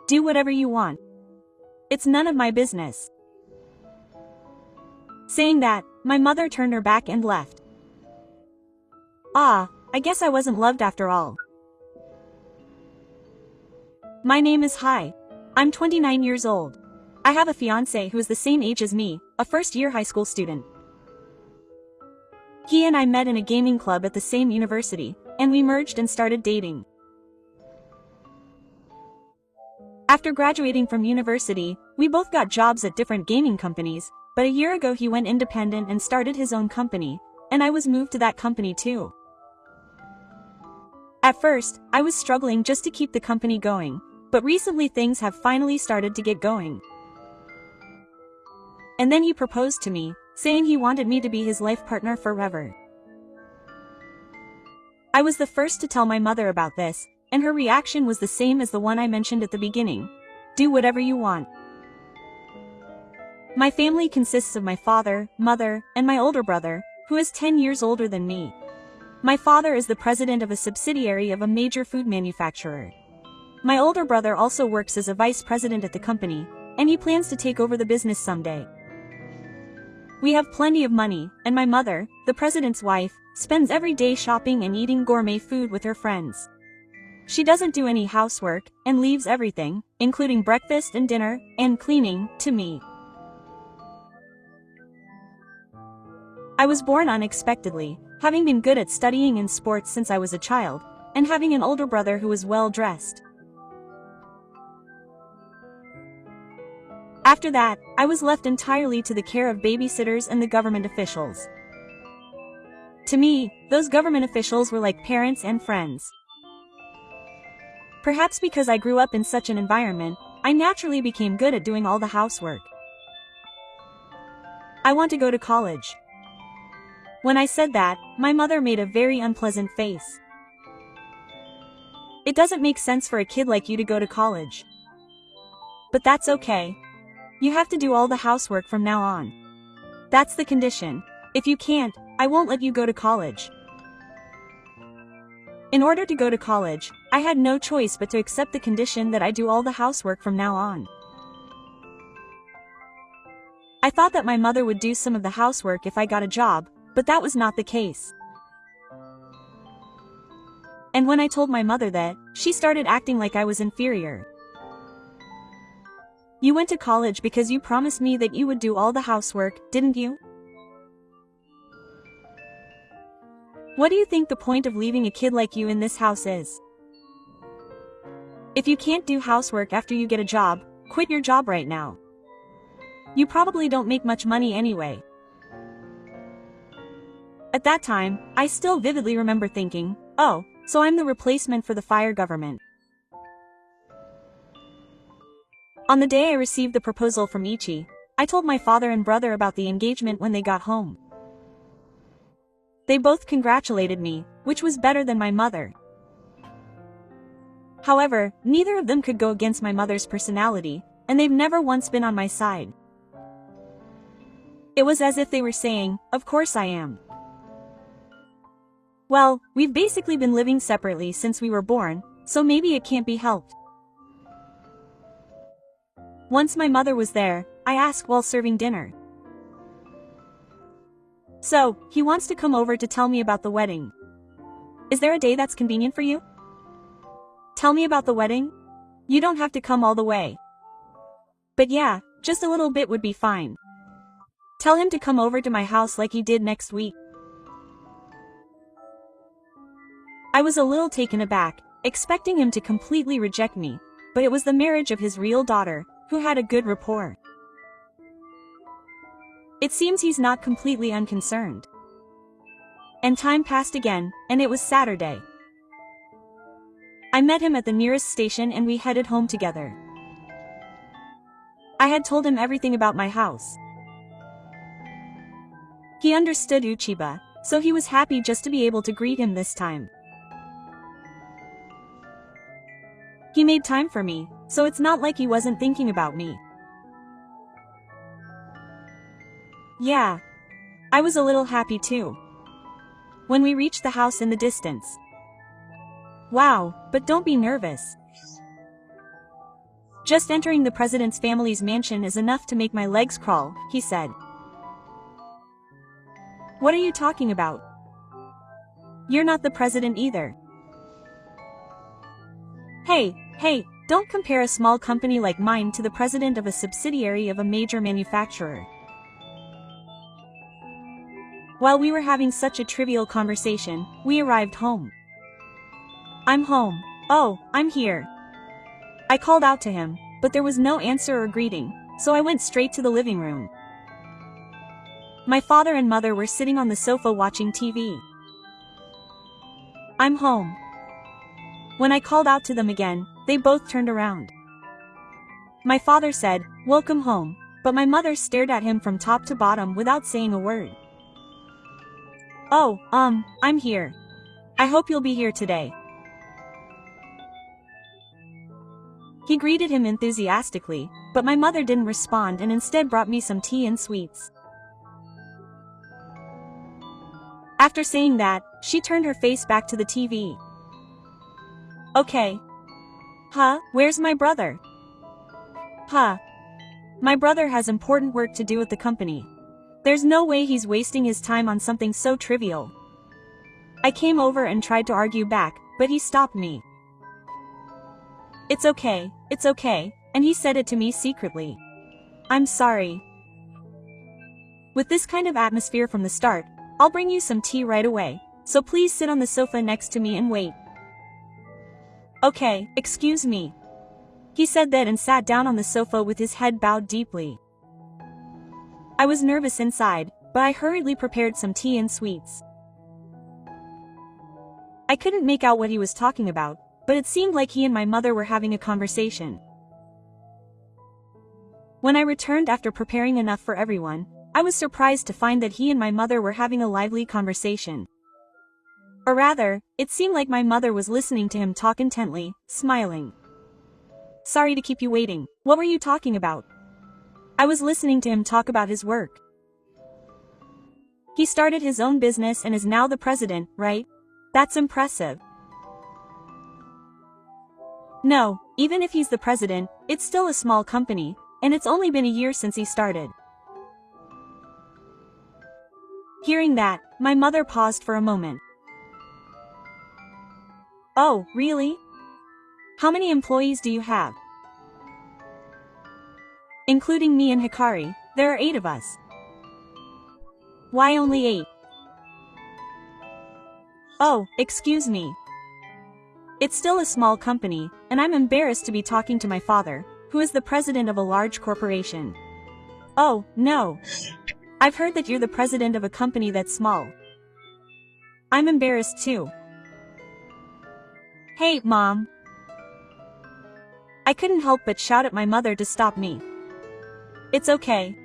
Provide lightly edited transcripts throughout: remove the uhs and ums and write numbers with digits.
Do whatever you want. It's none of my business. Saying that, my mother turned her back and left. Ah, I guess I wasn't loved after all. My name is Hai. I'm 29 years old. I have a fiancé who is the same age as me, a first-year high school student. He and I met in a gaming club at the same university, and we merged and started dating. After graduating from university, we both got jobs at different gaming companies, but a year ago he went independent and started his own company, and I was moved to that company too. At first, I was struggling just to keep the company going, but recently things have finally started to get going. And then he proposed to me, saying he wanted me to be his life partner forever. I was the first to tell my mother about this, and her reaction was the same as the one I mentioned at the beginning. Do whatever you want. My family consists of my father, mother, and my older brother, who is 10 years older than me. My father is the president of a subsidiary of a major food manufacturer. My older brother also works as a vice president at the company, and he plans to take over the business someday. We have plenty of money, and my mother, the president's wife, spends every day shopping and eating gourmet food with her friends. She doesn't do any housework, and leaves everything, including breakfast and dinner, and cleaning, to me. I was born unexpectedly, having been good at studying and sports since I was a child, and having an older brother who was well-dressed. After that, I was left entirely to the care of babysitters and the government officials. To me, those government officials were like parents and friends. Perhaps because I grew up in such an environment, I naturally became good at doing all the housework. I want to go to college. When I said that, my mother made a very unpleasant face. It doesn't make sense for a kid like you to go to college. But that's okay. You have to do all the housework from now on. That's the condition. If you can't, I won't let you go to college. In order to go to college, I had no choice but to accept the condition that I do all the housework from now on. I thought that my mother would do some of the housework if I got a job, but that was not the case. And when I told my mother that, she started acting like I was inferior. You went to college because you promised me that you would do all the housework, didn't you? What do you think the point of leaving a kid like you in this house is? If you can't do housework after you get a job, quit your job right now. You probably don't make much money anyway. At that time, I still vividly remember thinking, oh, so I'm the replacement for the fire government. On the day I received the proposal from Ichi, I told my father and brother about the engagement when they got home. They both congratulated me, which was better than my mother. However, neither of them could go against my mother's personality, and they've never once been on my side. It was as if they were saying, of course I am. Well, we've basically been living separately since we were born, so maybe it can't be helped. Once my mother was there, I asked while serving dinner. So, he wants to come over to tell me about the wedding. Is there a day that's convenient for you? Tell me about the wedding? You don't have to come all the way. But yeah, just a little bit would be fine. Tell him to come over to my house like he did next week. I was a little taken aback, expecting him to completely reject me, but it was the marriage of his real daughter, who had a good rapport. It seems he's not completely unconcerned. And time passed again, and it was Saturday. I met him at the nearest station and we headed home together. I had told him everything about my house. He understood Uchiba, so he was happy just to be able to greet him this time. He made time for me, so it's not like he wasn't thinking about me. Yeah. I was a little happy too. When we reached the house in the distance. Wow, but don't be nervous. Just entering the president's family's mansion is enough to make my legs crawl, he said. What are you talking about? You're not the president either. Hey, don't compare a small company like mine to the president of a subsidiary of a major manufacturer. While we were having such a trivial conversation, we arrived home. I'm home. Oh, I'm here. I called out to him, but there was no answer or greeting, so I went straight to the living room. My father and mother were sitting on the sofa watching TV. I'm home. When I called out to them again, they both turned around. My father said, "Welcome home," but my mother stared at him from top to bottom without saying a word. Oh, I'm here. I hope you'll be here today. He greeted him enthusiastically, but my mother didn't respond and instead brought me some tea and sweets. After saying that, she turned her face back to the TV. Okay. Huh, where's my brother? Huh. My brother has important work to do at the company. There's no way he's wasting his time on something so trivial. I came over and tried to argue back, but he stopped me. It's okay, and he said it to me secretly. I'm sorry. With this kind of atmosphere from the start, I'll bring you some tea right away, so please sit on the sofa next to me and wait. Okay, excuse me. He said that and sat down on the sofa with his head bowed deeply. I was nervous inside, but I hurriedly prepared some tea and sweets. I couldn't make out what he was talking about, but it seemed like he and my mother were having a conversation. When I returned after preparing enough for everyone, I was surprised to find that he and my mother were having a lively conversation. Or rather, it seemed like my mother was listening to him talk intently, smiling. Sorry to keep you waiting. What were you talking about? I was listening to him talk about his work. He started his own business and is now the president, right? That's impressive. No, even if he's the president, it's still a small company, and it's only been a year since he started. Hearing that, my mother paused for a moment. Oh, really? How many employees do you have? Including me and Hikari, there are 8 of us. Why only 8? Oh, excuse me. It's still a small company, and I'm embarrassed to be talking to my father, who is the president of a large corporation. Oh, no. I've heard that you're the president of a company that's small. I'm embarrassed too. Hey, Mom. I couldn't help but shout at my mother to stop me. It's okay.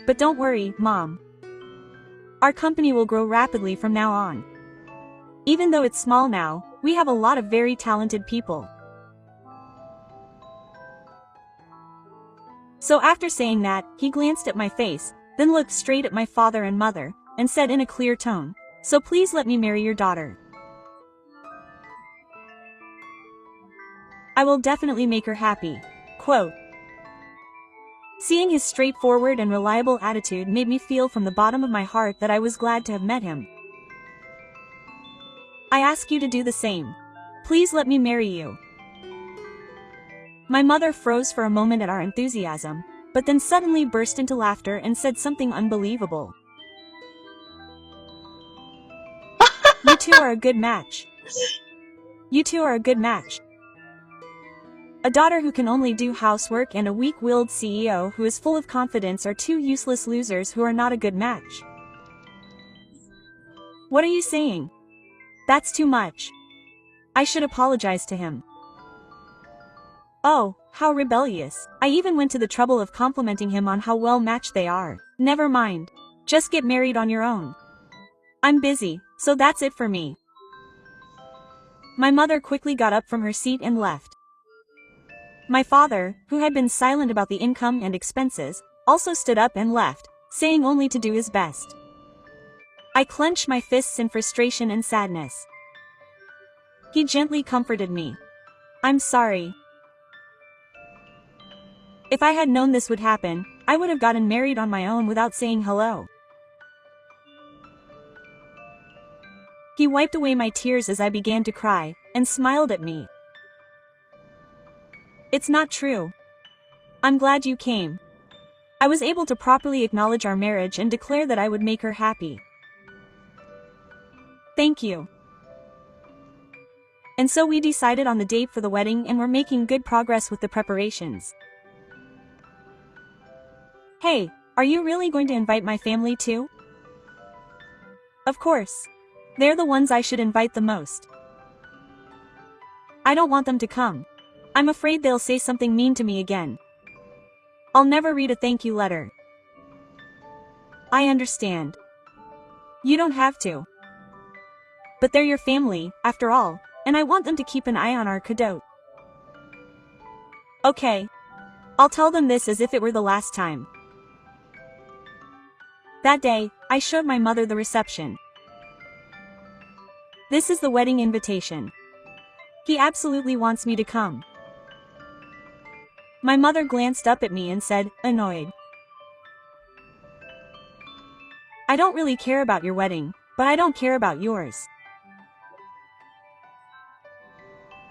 But don't worry, Mom. Our company will grow rapidly from now on. Even though it's small now, we have a lot of very talented people. So after saying that, he glanced at my face, then looked straight at my father and mother, and said in a clear tone, "So please let me marry your daughter. I will definitely make her happy." Quote. Seeing his straightforward and reliable attitude made me feel from the bottom of my heart that I was glad to have met him. I ask you to do the same. Please let me marry you. My mother froze for a moment at our enthusiasm, but then suddenly burst into laughter and said something unbelievable. You two are a good match. You two are a good match. A daughter who can only do housework and a weak-willed CEO who is full of confidence are two useless losers who are not a good match. What are you saying? That's too much. I should apologize to him. Oh, how rebellious. I even went to the trouble of complimenting him on how well matched they are. Never mind. Just get married on your own. I'm busy, so that's it for me. My mother quickly got up from her seat and left. My father, who had been silent about the income and expenses, also stood up and left, saying only to do his best. I clenched my fists in frustration and sadness. He gently comforted me. I'm sorry. If I had known this would happen, I would have gotten married on my own without saying hello. He wiped away my tears as I began to cry, and smiled at me. It's not true. I'm glad you came. I was able to properly acknowledge our marriage and declare that I would make her happy. Thank you. And so we decided on the date for the wedding and we're making good progress with the preparations. Hey, are you really going to invite my family too? Of course. They're the ones I should invite the most. I don't want them to come. I'm afraid they'll say something mean to me again. I'll never read a thank you letter. I understand. You don't have to. But they're your family, after all, and I want them to keep an eye on our cadeau. Okay. I'll tell them this as if it were the last time. That day, I showed my mother the reception. This is the wedding invitation. He absolutely wants me to come. My mother glanced up at me and said, annoyed. I don't really care about your wedding, but I don't care about yours.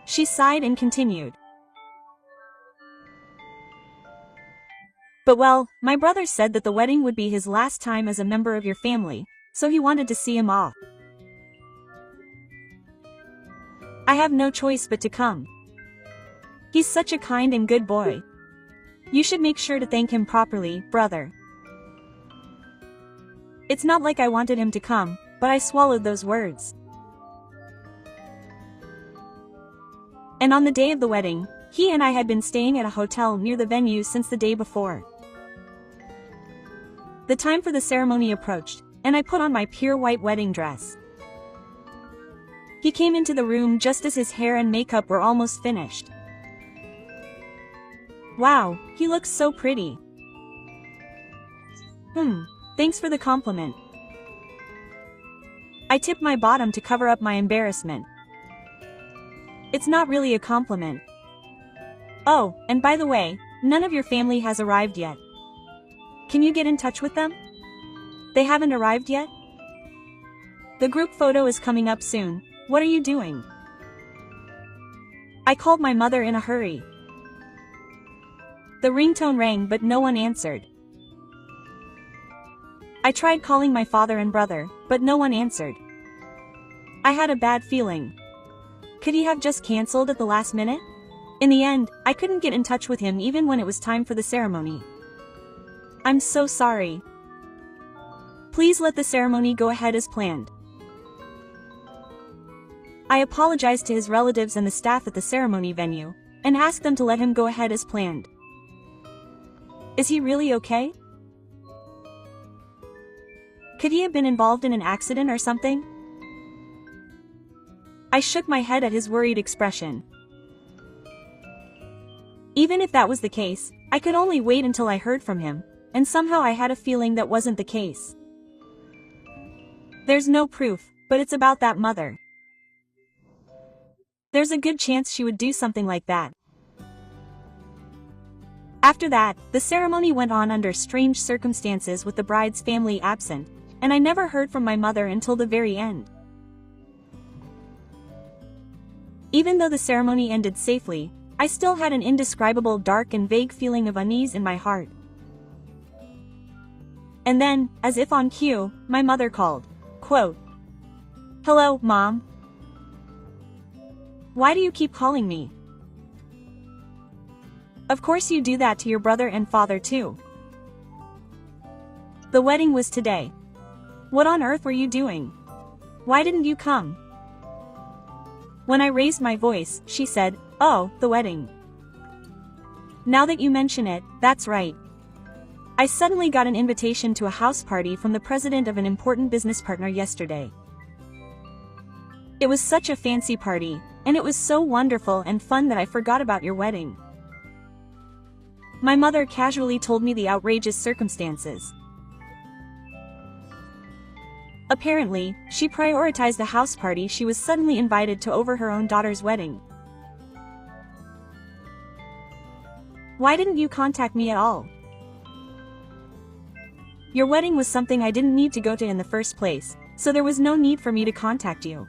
She sighed and continued. But well, my brother said that the wedding would be his last time as a member of your family, so he wanted to see him off. I have no choice but to come. He's such a kind and good boy. You should make sure to thank him properly, brother. It's not like I wanted him to come, but I swallowed those words. And on the day of the wedding, he and I had been staying at a hotel near the venue since the day before. The time for the ceremony approached, and I put on my pure white wedding dress. He came into the room just as his hair and makeup were almost finished. Wow, he looks so pretty. Thanks for the compliment. I tipped my bottom to cover up my embarrassment. It's not really a compliment. Oh, and by the way, none of your family has arrived yet. Can you get in touch with them? They haven't arrived yet? The group photo is coming up soon. What are you doing? I called my mother in a hurry. The ringtone rang but no one answered. I tried calling my father and brother, but no one answered. I had a bad feeling. Could he have just cancelled at the last minute? In the end, I couldn't get in touch with him even when it was time for the ceremony. I'm so sorry. Please let the ceremony go ahead as planned. I apologized to his relatives and the staff at the ceremony venue, and asked them to let him go ahead as planned. Is he really okay? Could he have been involved in an accident or something? I shook my head at his worried expression. Even if that was the case, I could only wait until I heard from him, and somehow I had a feeling that wasn't the case. There's no proof, but it's about that mother. There's a good chance she would do something like that. After that, the ceremony went on under strange circumstances with the bride's family absent, and I never heard from my mother until the very end. Even though the ceremony ended safely, I still had an indescribable dark and vague feeling of unease in my heart. And then, as if on cue, my mother called. Quote, "Hello, Mom. Why do you keep calling me? Of course you do that to your brother and father too. The wedding was today. What on earth were you doing? Why didn't you come?" When I raised my voice, she said, "Oh, the wedding. Now that you mention it, that's right. I suddenly got an invitation to a house party from the president of an important business partner yesterday. It was such a fancy party, and it was so wonderful and fun that I forgot about your wedding." My mother casually told me the outrageous circumstances. Apparently, she prioritized the house party she was suddenly invited to over her own daughter's wedding. Why didn't you contact me at all? Your wedding was something I didn't need to go to in the first place, so there was no need for me to contact you.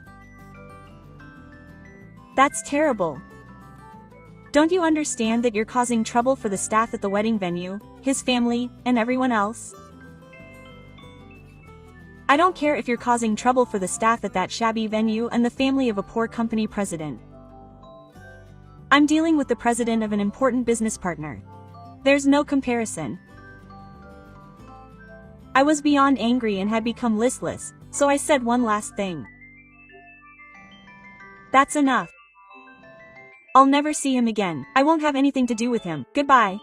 That's terrible. Don't you understand that you're causing trouble for the staff at the wedding venue, his family, and everyone else? I don't care if you're causing trouble for the staff at that shabby venue and the family of a poor company president. I'm dealing with the president of an important business partner. There's no comparison. I was beyond angry and had become listless, so I said one last thing. That's enough. I'll never see him again. I won't have anything to do with him. Goodbye.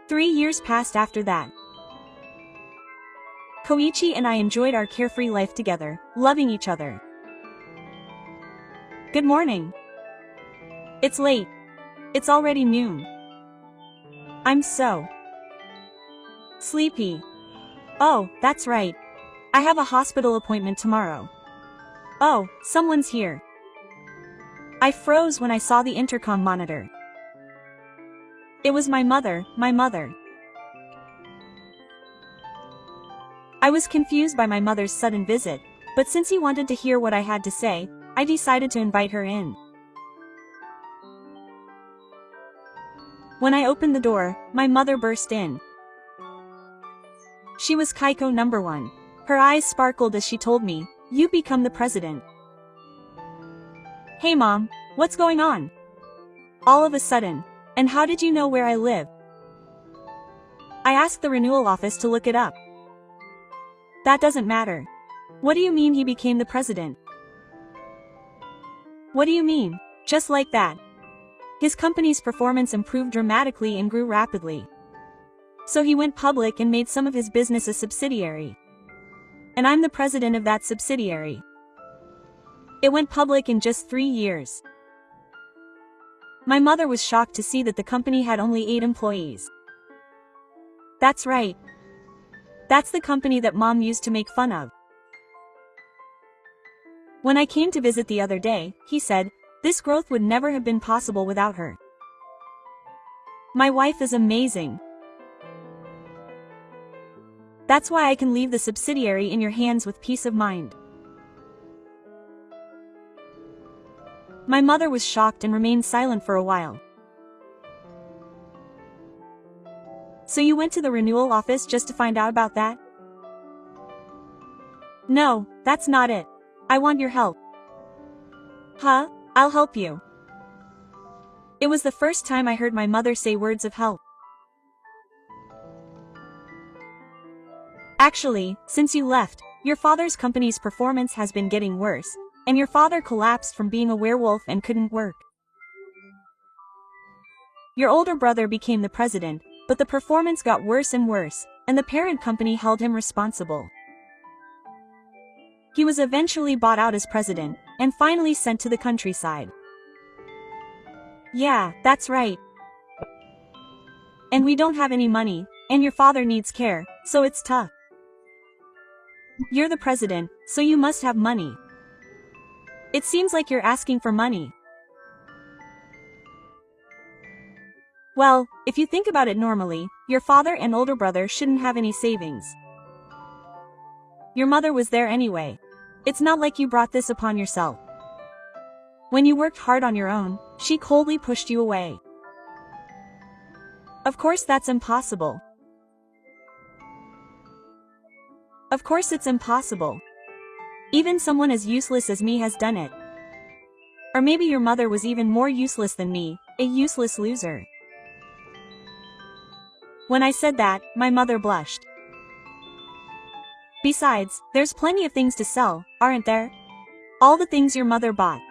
3 years passed after that. Koichi and I enjoyed our carefree life together, loving each other. Good morning. It's late. It's already noon. I'm so sleepy. Oh, that's right. I have a hospital appointment tomorrow. Oh, someone's here. I froze when I saw the intercom monitor. It was my mother. I was confused by my mother's sudden visit, but since he wanted to hear what I had to say, I decided to invite her in. When I opened the door, my mother burst in. She was Kaiko number 1. Her eyes sparkled as she told me, "You become the president." Hey Mom, what's going on? All of a sudden. And how did you know where I live? I asked the renewal office to look it up. That doesn't matter. What do you mean he became the president? What do you mean? Just like that. His company's performance improved dramatically and grew rapidly. So he went public and made some of his business a subsidiary. And I'm the president of that subsidiary. It went public in just 3 years. My mother was shocked to see that the company had only 8 employees. That's right. That's the company that Mom used to make fun of. When I came to visit the other day, he said, this growth would never have been possible without her. My wife is amazing. That's why I can leave the subsidiary in your hands with peace of mind. My mother was shocked and remained silent for a while. So you went to the renewal office just to find out about that? No, that's not it. I want your help. Huh? I'll help you. It was the first time I heard my mother say words of help. Actually, since you left, your father's company's performance has been getting worse, and your father collapsed from being a werewolf and couldn't work. Your older brother became the president, but the performance got worse and worse, and the parent company held him responsible. He was eventually bought out as president, and finally sent to the countryside. Yeah, that's right. And we don't have any money, and your father needs care, so it's tough. You're the president, so you must have money. It seems like you're asking for money. Well, if you think about it normally, your father and older brother shouldn't have any savings. Your mother was there anyway. It's not like you brought this upon yourself. When you worked hard on your own, she coldly pushed you away. Of course that's impossible. Of course it's impossible. Even someone as useless as me has done it. Or maybe your mother was even more useless than me, a useless loser. When I said that, my mother blushed. Besides, there's plenty of things to sell, aren't there? All the things your mother bought.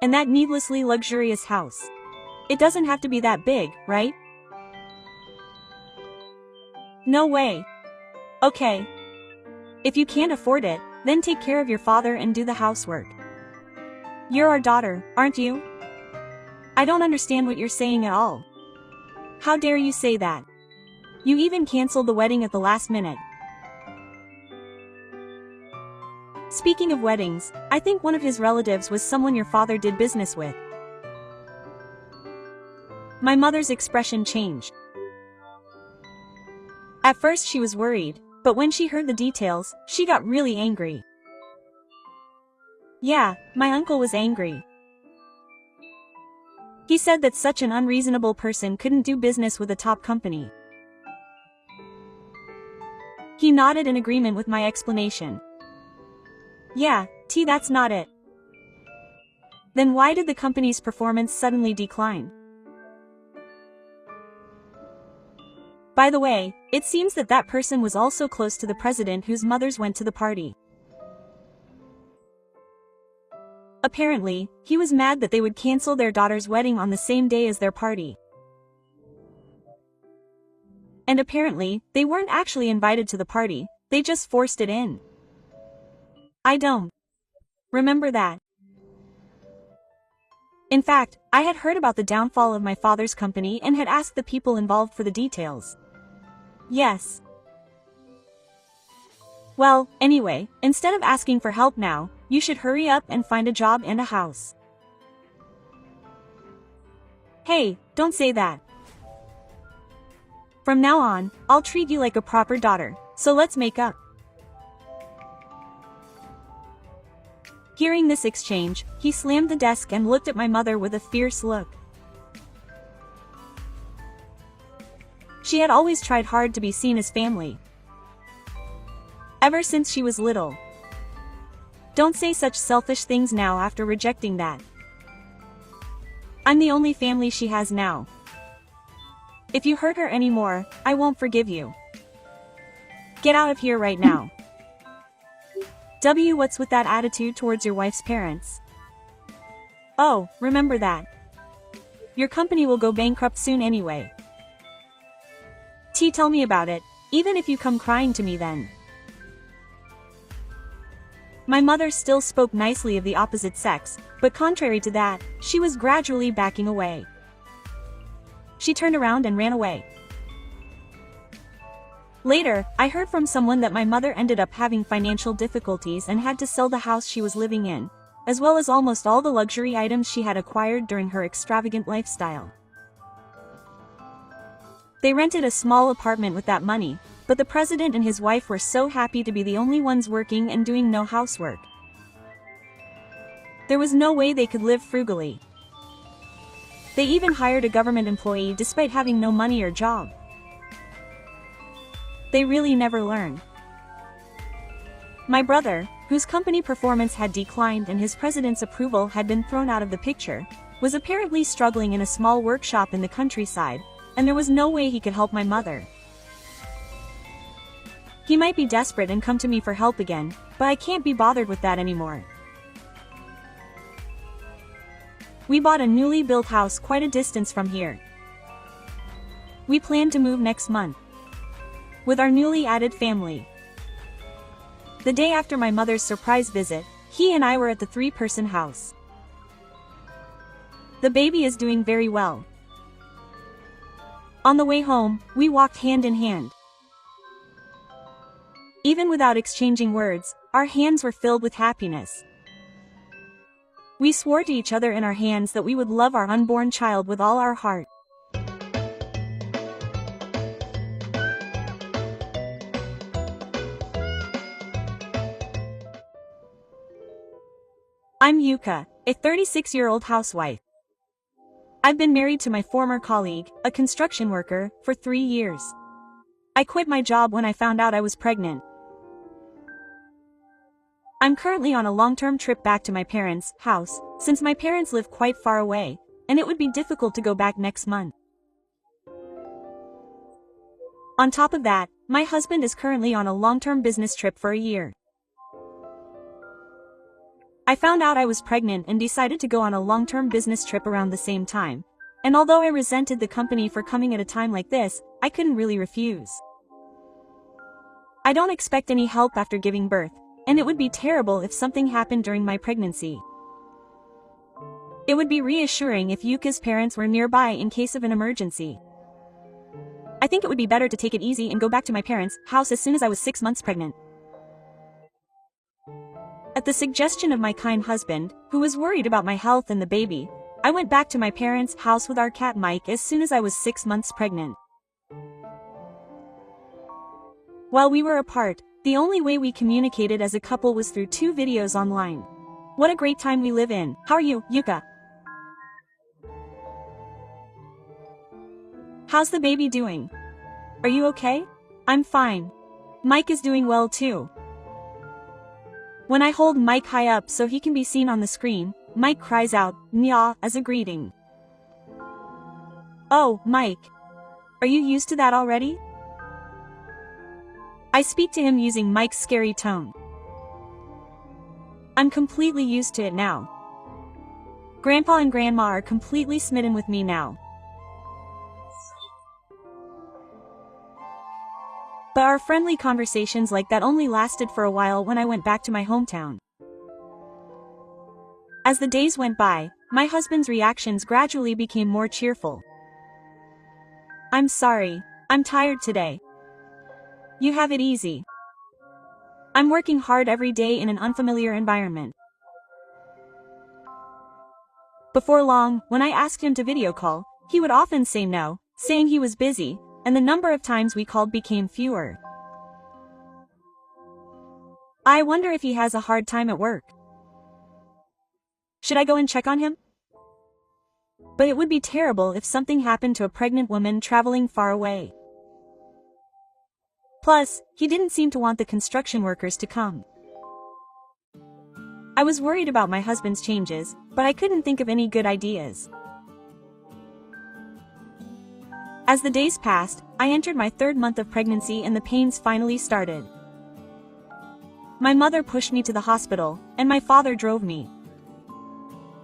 And that needlessly luxurious house. It doesn't have to be that big, right? No way. Okay. If you can't afford it, then take care of your father and do the housework. You're our daughter, aren't you? I don't understand what you're saying at all. How dare you say that? You even canceled the wedding at the last minute. Speaking of weddings, I think one of his relatives was someone your father did business with. My mother's expression changed. At first she was worried, but when she heard the details, she got really angry. Yeah, my uncle was angry. He said that such an unreasonable person couldn't do business with a top company. He nodded in agreement with my explanation. Yeah, that's not it. Then why did the company's performance suddenly decline? By the way, it seems that that person was also close to the president whose mothers went to the party. Apparently, he was mad that they would cancel their daughter's wedding on the same day as their party. And apparently, they weren't actually invited to the party, they just forced it in. I don't remember that. In fact, I had heard about the downfall of my father's company and had asked the people involved for the details. Yes. Well, anyway, instead of asking for help now, you should hurry up and find a job and a house. Hey, don't say that. From now on, I'll treat you like a proper daughter, so let's make up. Hearing this exchange, he slammed the desk and looked at my mother with a fierce look. She had always tried hard to be seen as family. Ever since she was little. Don't say such selfish things now after rejecting that. I'm the only family she has now. If you hurt her anymore, I won't forgive you. Get out of here right now. What's with that attitude towards your wife's parents? Oh, remember that. Your company will go bankrupt soon anyway. Tell me about it, even if you come crying to me then. My mother still spoke nicely of the opposite sex, but contrary to that, she was gradually backing away. She turned around and ran away. Later, I heard from someone that my mother ended up having financial difficulties and had to sell the house she was living in, as well as almost all the luxury items she had acquired during her extravagant lifestyle. They rented a small apartment with that money, but the president and his wife were so happy to be the only ones working and doing no housework. There was no way they could live frugally. They even hired a government employee despite having no money or job. They really never learned. My brother, whose company performance had declined and his president's approval had been thrown out of the picture, was apparently struggling in a small workshop in the countryside, and there was no way he could help my mother. He might be desperate and come to me for help again, but I can't be bothered with that anymore. We bought a newly built house quite a distance from here. We plan to move next month. With our newly added family. The day after my mother's surprise visit, he and I were at the 3-person house. The baby is doing very well. On the way home, we walked hand in hand. Even without exchanging words, our hands were filled with happiness. We swore to each other in our hands that we would love our unborn child with all our heart. I'm Yuka, a 36-year-old housewife. I've been married to my former colleague, a construction worker, for 3 years. I quit my job when I found out I was pregnant. I'm currently on a long-term trip back to my parents' house, since my parents live quite far away, and it would be difficult to go back next month. On top of that, my husband is currently on a long-term business trip for a year. I found out I was pregnant and decided to go on a long-term business trip around the same time, and although I resented the company for coming at a time like this, I couldn't really refuse. I don't expect any help after giving birth, and it would be terrible if something happened during my pregnancy. It would be reassuring if Yuka's parents were nearby in case of an emergency. I think it would be better to take it easy and go back to my parents' house as soon as I was 6 months pregnant. At the suggestion of my kind husband, who was worried about my health and the baby, I went back to my parents' house with our cat Mike as soon as I was 6 months pregnant. While we were apart, the only way we communicated as a couple was through 2 videos online. What a great time we live in. How are you, Yuka? How's the baby doing? Are you okay? I'm fine. Mike is doing well too. When I hold Mike high up so he can be seen on the screen, Mike cries out, "Nya," as a greeting. Oh, Mike. Are you used to that already? I speak to him using Mike's scary tone. I'm completely used to it now. Grandpa and Grandma are completely smitten with me now. But our friendly conversations like that only lasted for a while when I went back to my hometown. As the days went by, my husband's reactions gradually became more cheerful. I'm sorry, I'm tired today. You have it easy. I'm working hard every day in an unfamiliar environment. Before long, when I asked him to video call, he would often say no, saying he was busy, and the number of times we called became fewer. I wonder if he has a hard time at work. Should I go and check on him? But it would be terrible if something happened to a pregnant woman traveling far away. Plus, he didn't seem to want the construction workers to come. I was worried about my husband's changes, but I couldn't think of any good ideas. As the days passed, I entered my 3rd month of pregnancy and the pains finally started. My mother pushed me to the hospital, and my father drove me.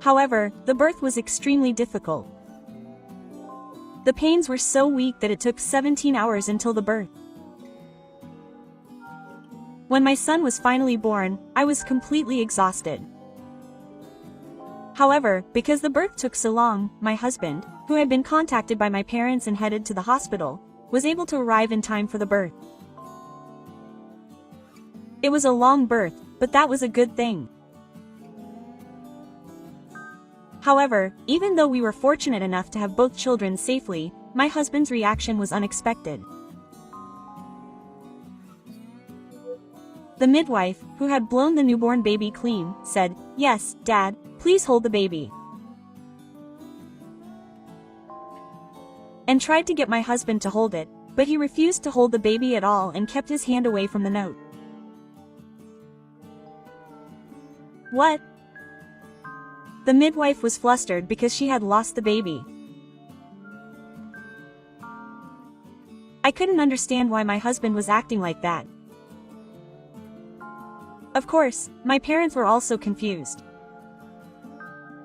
However, the birth was extremely difficult. The pains were so weak that it took 17 hours until the birth. When my son was finally born, I was completely exhausted. However, because the birth took so long, my husband, who had been contacted by my parents and headed to the hospital, was able to arrive in time for the birth. It was a long birth, but that was a good thing. However, even though we were fortunate enough to have both children safely, my husband's reaction was unexpected. The midwife, who had blown the newborn baby clean, said, "Yes, Dad, please hold the baby," and tried to get my husband to hold it, but he refused to hold the baby at all and kept his hand away from the note. What? The midwife was flustered because she had lost the baby. I couldn't understand why my husband was acting like that. Of course, my parents were also confused.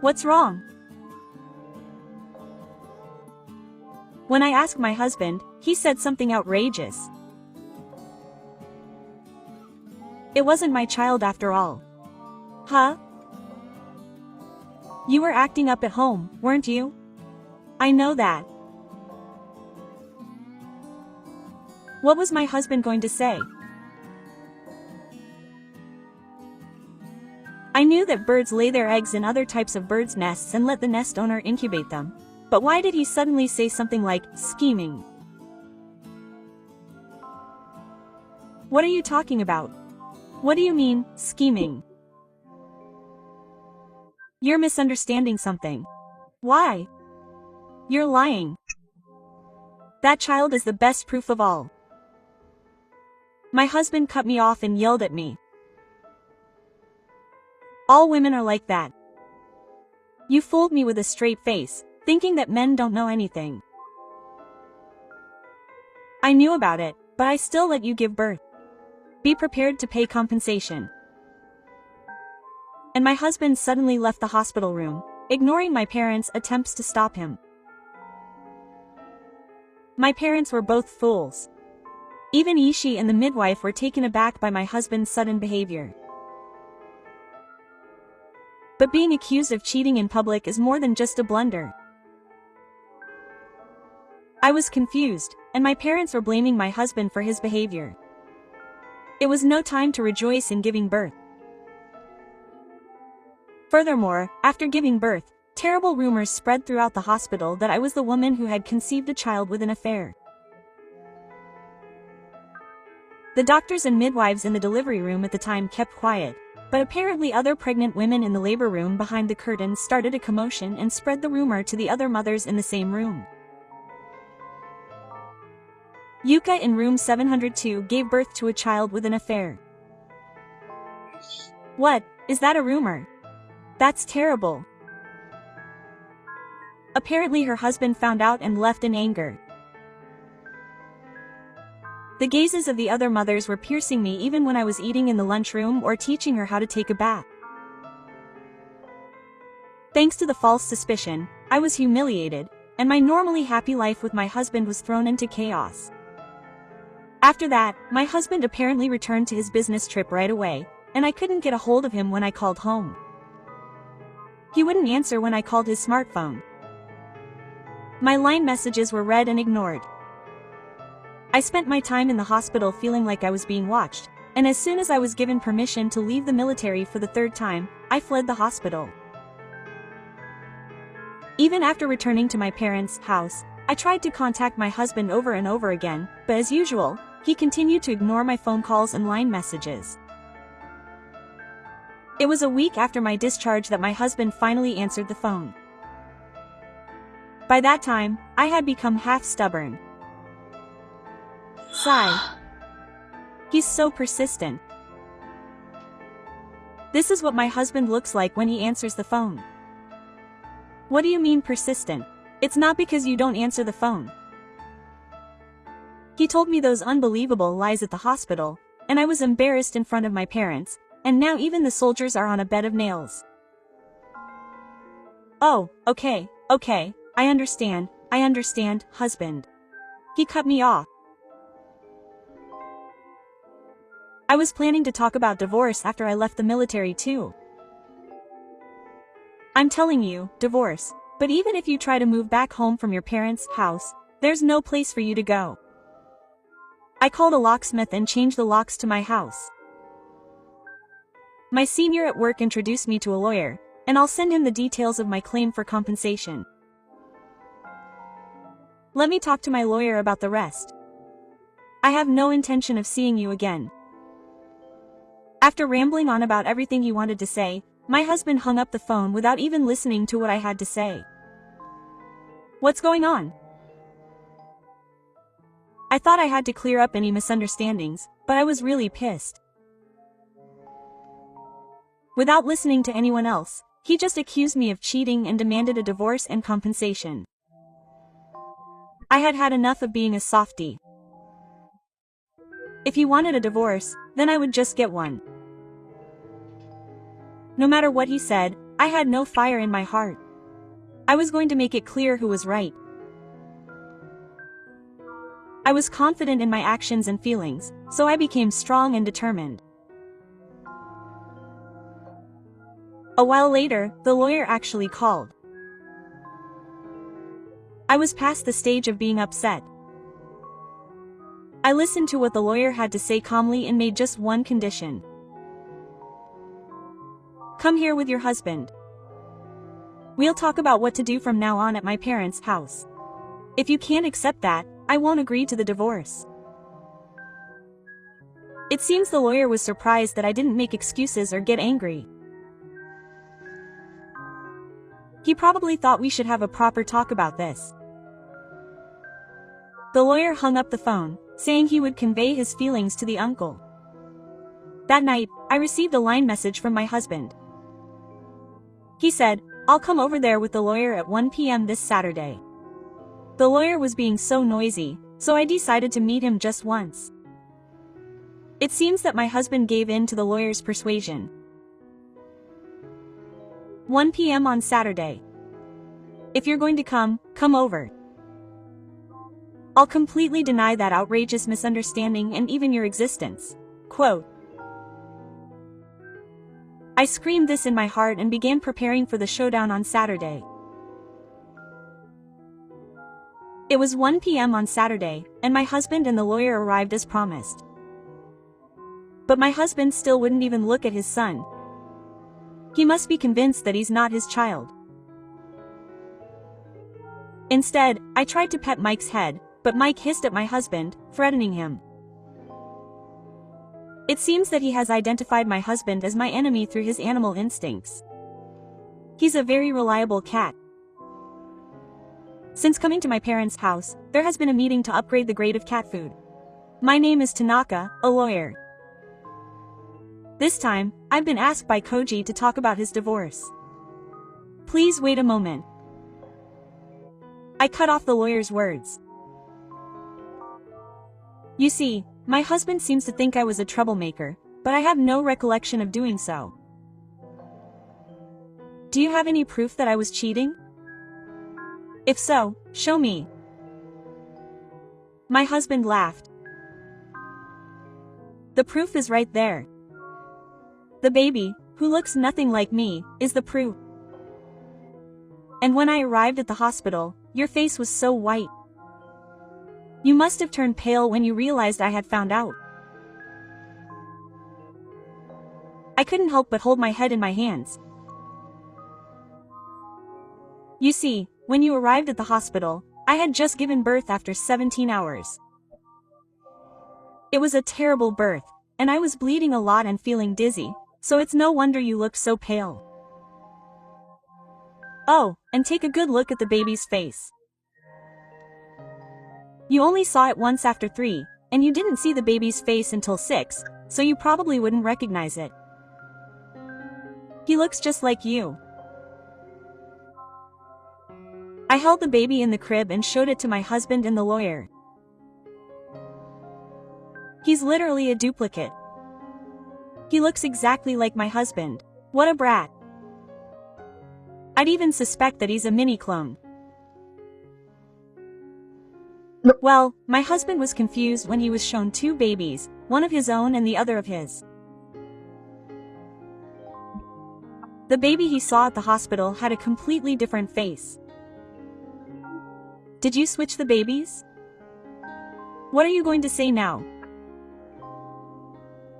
What's wrong? When I asked my husband, he said something outrageous. It wasn't my child after all. Huh? You were acting up at home, weren't you? I know that. What was my husband going to say? I knew that birds lay their eggs in other types of birds' nests and let the nest owner incubate them. But why did he suddenly say something like, scheming? What are you talking about? What do you mean, scheming? You're misunderstanding something. Why? You're lying. That child is the best proof of all. My husband cut me off and yelled at me. All women are like that. You fooled me with a straight face, thinking that men don't know anything. I knew about it, but I still let you give birth. Be prepared to pay compensation. And my husband suddenly left the hospital room, ignoring my parents' attempts to stop him. My parents were both fools. Even Ishi and the midwife were taken aback by my husband's sudden behavior. But being accused of cheating in public is more than just a blunder. I was confused, and my parents were blaming my husband for his behavior. It was no time to rejoice in giving birth. Furthermore, after giving birth, Terrible rumors spread throughout the hospital that I was the woman who had conceived a child with an affair. The doctors and midwives in the delivery room at the time kept quiet, but apparently other pregnant women in the labor room behind the curtain started a commotion and spread the rumor to the other mothers in the same room. Yuka in room 702 gave birth to a child with an affair. What? Is that a rumor? That's terrible. Apparently her husband found out and left in anger. The gazes of the other mothers were piercing me even when I was eating in the lunchroom or teaching her how to take a bath. Thanks to the false suspicion, I was humiliated, and my normally happy life with my husband was thrown into chaos. After that, my husband apparently returned to his business trip right away, and I couldn't get a hold of him when I called home. He wouldn't answer when I called his smartphone. My line messages were read and ignored. I spent my time in the hospital feeling like I was being watched, and as soon as I was given permission to leave the military for the third time, I fled the hospital. Even after returning to my parents' house, I tried to contact my husband over and over again, but as usual, he continued to ignore my phone calls and line messages. It was a week after my discharge that my husband finally answered the phone. By that time, I had become half stubborn. Sigh. He's so persistent. This is what my husband looks like when he answers the phone. What do you mean persistent? It's not because you don't answer the phone. He told me those unbelievable lies at the hospital, and I was embarrassed in front of my parents, and now even the soldiers are on a bed of nails. Oh, okay, I understand, husband. He cut me off. I was planning to talk about divorce after I left the military too. I'm telling you, divorce, but even if you try to move back home from your parents' house, there's no place for you to go. I called a locksmith and changed the locks to my house. My senior at work introduced me to a lawyer, and I'll send him the details of my claim for compensation. Let me talk to my lawyer about the rest. I have no intention of seeing you again. After rambling on about everything he wanted to say, my husband hung up the phone without even listening to what I had to say. What's going on? I thought I had to clear up any misunderstandings, but I was really pissed. Without listening to anyone else, he just accused me of cheating and demanded a divorce and compensation. I had had enough of being a softie. If he wanted a divorce, then I would just get one. No matter what he said, I had no fire in my heart. I was going to make it clear who was right. I was confident in my actions and feelings, so I became strong and determined. A while later, the lawyer actually called. I was past the stage of being upset. I listened to what the lawyer had to say calmly and made just one condition. Come here with your husband. We'll talk about what to do from now on at my parents' house. If you can't accept that, I won't agree to the divorce. It seems the lawyer was surprised that I didn't make excuses or get angry. He probably thought we should have a proper talk about this. The lawyer hung up the phone, saying he would convey his feelings to the uncle. That night, I received a line message from my husband. He said, "I'll come over there with the lawyer at 1 p.m. this Saturday." The lawyer was being so noisy, so I decided to meet him just once. It seems that my husband gave in to the lawyer's persuasion. 1 p.m. on Saturday. If you're going to come over. I'll completely deny that outrageous misunderstanding and even your existence. Quote. I screamed this in my heart and began preparing for the showdown on Saturday. It was 1 p.m. on Saturday, and my husband and the lawyer arrived as promised. But my husband still wouldn't even look at his son. He must be convinced that he's not his child. Instead, I tried to pet Mike's head, but Mike hissed at my husband, threatening him. It seems that he has identified my husband as my enemy through his animal instincts. He's a very reliable cat. Since coming to my parents' house, there has been a meeting to upgrade the grade of cat food. My name is Tanaka, a lawyer. This time, I've been asked by Koji to talk about his divorce. Please wait a moment. I cut off the lawyer's words. You see, my husband seems to think I was a troublemaker, but I have no recollection of doing so. Do you have any proof that I was cheating? If so, show me. My husband laughed. The proof is right there. The baby, who looks nothing like me, is the proof. And when I arrived at the hospital, your face was so white. You must have turned pale when you realized I had found out. I couldn't help but hold my head in my hands. You see, when you arrived at the hospital, I had just given birth after 17 hours. It was a terrible birth, and I was bleeding a lot and feeling dizzy, so it's no wonder you looked so pale. Oh, and take a good look at the baby's face. You only saw it once after 3, and you didn't see the baby's face until 6, so you probably wouldn't recognize it. He looks just like you. I held the baby in the crib and showed it to my husband and the lawyer. He's literally a duplicate. He looks exactly like my husband. What a brat. I'd even suspect that he's a mini-clone. Well, my husband was confused when he was shown 2 babies, one of his own and the other of his. The baby he saw at the hospital had a completely different face. Did you switch the babies? What are you going to say now?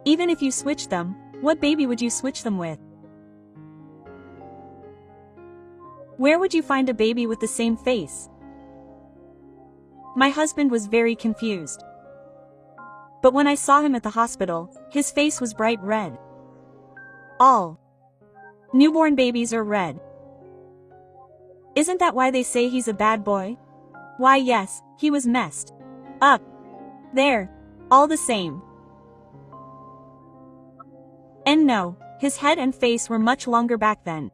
Even if you switched them, what baby would you switch them with? Where would you find a baby with the same face? My husband was very confused. But when I saw him at the hospital, his face was bright red. All newborn babies are red. Isn't that why they say he's a bad boy? Why yes, he was messed up. There, all the same. And no, his head and face were much longer back then.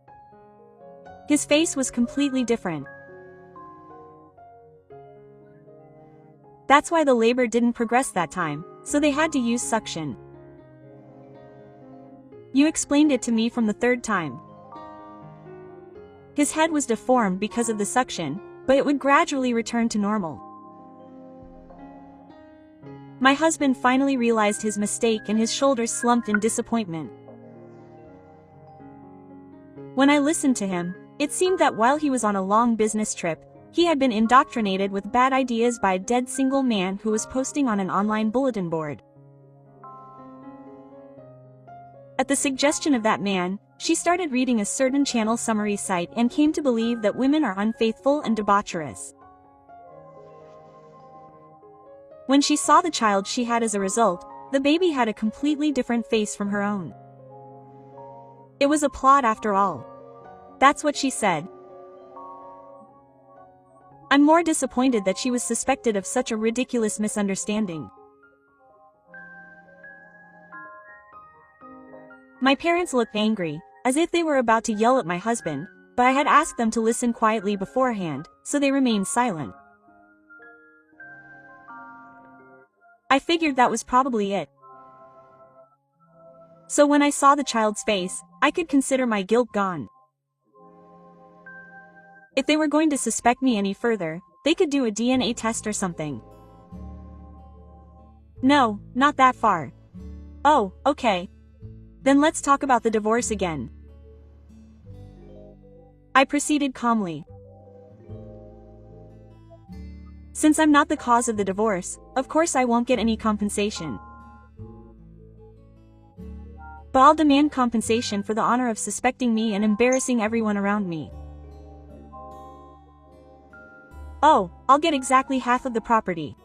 His face was completely different. That's why the labor didn't progress that time, so they had to use suction. You explained it to me from the 3rd time. His head was deformed because of the suction, but it would gradually return to normal. My husband finally realized his mistake and his shoulders slumped in disappointment. When I listened to him, it seemed that while he was on a long business trip, he had been indoctrinated with bad ideas by a dead single man who was posting on an online bulletin board. At the suggestion of that man, she started reading a certain channel summary site and came to believe that women are unfaithful and debaucherous. When she saw the child she had as a result, the baby had a completely different face from her own. It was a plot after all. That's what she said. I'm more disappointed that she was suspected of such a ridiculous misunderstanding. My parents looked angry, as if they were about to yell at my husband, but I had asked them to listen quietly beforehand, so they remained silent. I figured that was probably it. So when I saw the child's face, I could consider my guilt gone. If they were going to suspect me any further, they could do a DNA test or something. No, not that far. Oh, okay. Then let's talk about the divorce again. I proceeded calmly. Since I'm not the cause of the divorce, of course I won't get any compensation. But I'll demand compensation for the honor of suspecting me and embarrassing everyone around me. Oh, I'll get exactly half of the property.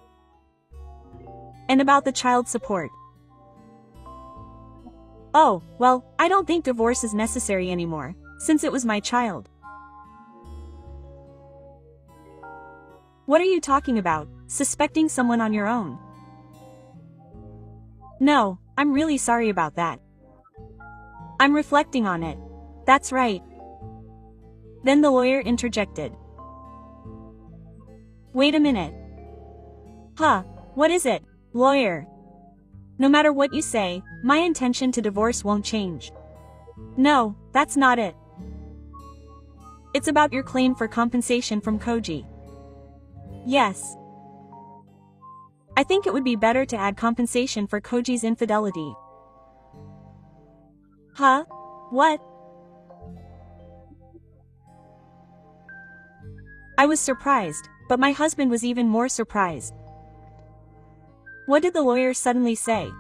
And about the child support. Oh, well, I don't think divorce is necessary anymore, since it was my child. What are you talking about, suspecting someone on your own? No, I'm really sorry about that. I'm reflecting on it. That's right. Then the lawyer interjected. Wait a minute. Huh, what is it, lawyer? No matter what you say, my intention to divorce won't change. No, that's not it. It's about your claim for compensation from Koji. Yes. I think it would be better to add compensation for Koji's infidelity. Huh? What? I was surprised, but my husband was even more surprised. What did the lawyer suddenly say?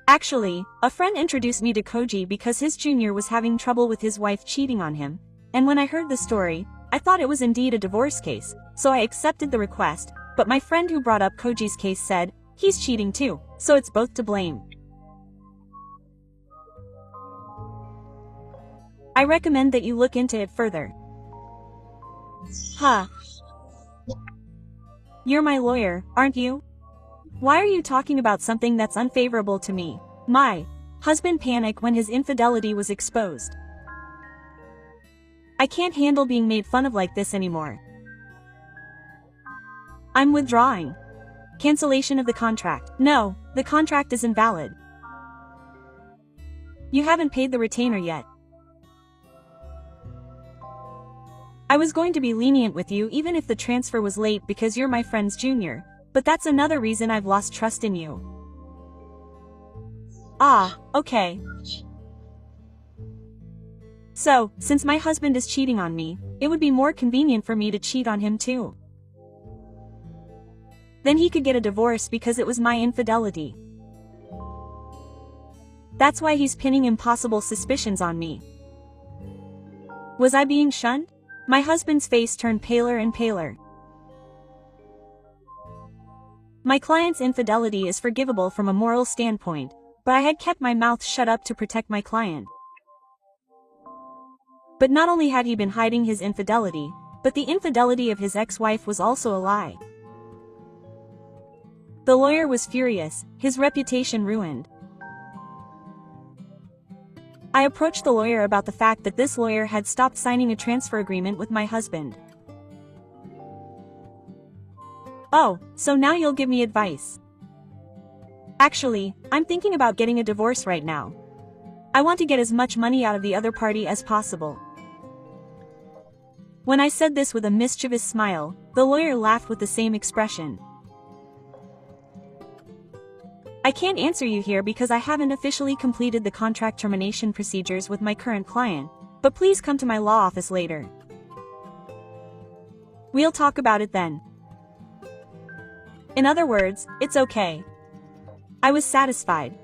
Actually, a friend introduced me to Koji because his junior was having trouble with his wife cheating on him, and when I heard the story, I thought it was indeed a divorce case, so I accepted the request, but my friend who brought up Koji's case said, he's cheating too, so it's both to blame. I recommend that you look into it further. Huh. You're my lawyer, aren't you? Why are you talking about something that's unfavorable to me? My husband panicked when his infidelity was exposed. I can't handle being made fun of like this anymore. I'm withdrawing. Cancellation of the contract. No, the contract is invalid. You haven't paid the retainer yet. I was going to be lenient with you even if the transfer was late because you're my friend's junior, but that's another reason I've lost trust in you. Ah, okay. So, since my husband is cheating on me, it would be more convenient for me to cheat on him too. Then he could get a divorce because it was my infidelity. That's why he's pinning impossible suspicions on me. Was I being shunned? My husband's face turned paler and paler. My client's infidelity is forgivable from a moral standpoint, but I had kept my mouth shut up to protect my client. But not only had he been hiding his infidelity, but the infidelity of his ex-wife was also a lie. The lawyer was furious, his reputation ruined. I approached the lawyer about the fact that this lawyer had stopped signing a transfer agreement with my husband. Oh, so now you'll give me advice. Actually, I'm thinking about getting a divorce right now. I want to get as much money out of the other party as possible. When I said this with a mischievous smile, the lawyer laughed with the same expression. I can't answer you here because I haven't officially completed the contract termination procedures with my current client, but please come to my law office later. We'll talk about it then. In other words, it's okay. I was satisfied.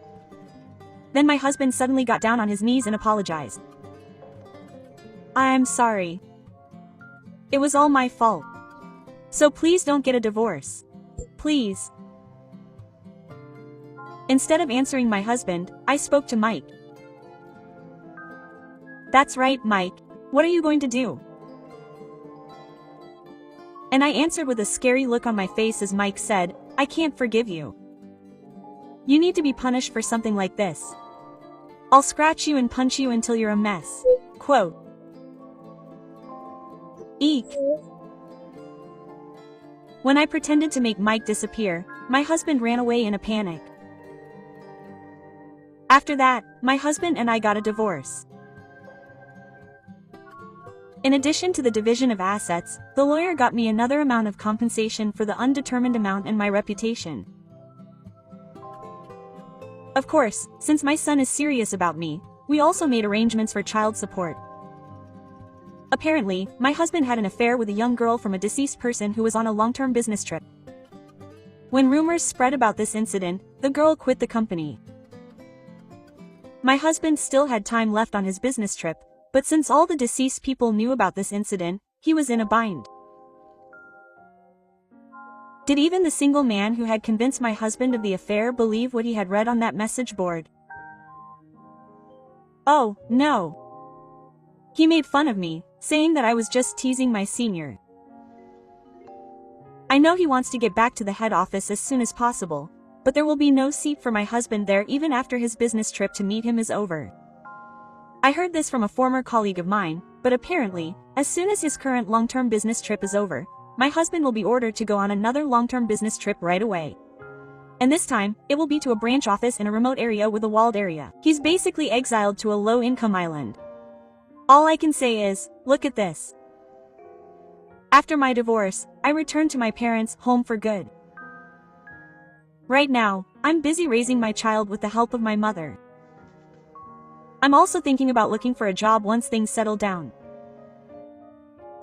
Then my husband suddenly got down on his knees and apologized. I'm sorry. It was all my fault. So please don't get a divorce. Please. Instead of answering my husband, I spoke to Mike. That's right, Mike. What are you going to do? And I answered with a scary look on my face as Mike said, I can't forgive you. You need to be punished for something like this. I'll scratch you and punch you until you're a mess. Quote. Eek. When I pretended to make Mike disappear, my husband ran away in a panic. After that, my husband and I got a divorce. In addition to the division of assets, the lawyer got me another amount of compensation for the undetermined amount and my reputation. Of course, since my son is serious about me, we also made arrangements for child support. Apparently, my husband had an affair with a young girl from a deceased person who was on a long-term business trip. When rumors spread about this incident, the girl quit the company. My husband still had time left on his business trip, But since all the deceased people knew about this incident, he was in a bind. Did even the single man who had convinced my husband of the affair believe what he had read on that message board? Oh, no. He made fun of me, saying that I was just teasing my senior. I know he wants to get back to the head office as soon as possible, but there will be no seat for my husband there even after his business trip to meet him is over. I heard this from a former colleague of mine, but apparently, as soon as his current long-term business trip is over, my husband will be ordered to go on another long-term business trip right away. And this time, it will be to a branch office in a remote area with a walled area. He's basically exiled to a low-income island. All I can say is, look at this. After my divorce, I returned to my parents' home for good. Right now, I'm busy raising my child with the help of my mother. I'm also thinking about looking for a job once things settle down.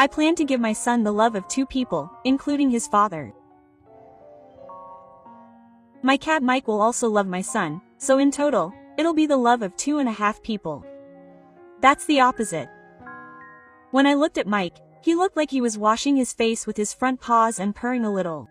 I plan to give my son the love of 2 people, including his father. My cat Mike will also love my son, so in total, it'll be the love of 2.5 people. That's the opposite. When I looked at Mike, he looked like he was washing his face with his front paws and purring a little.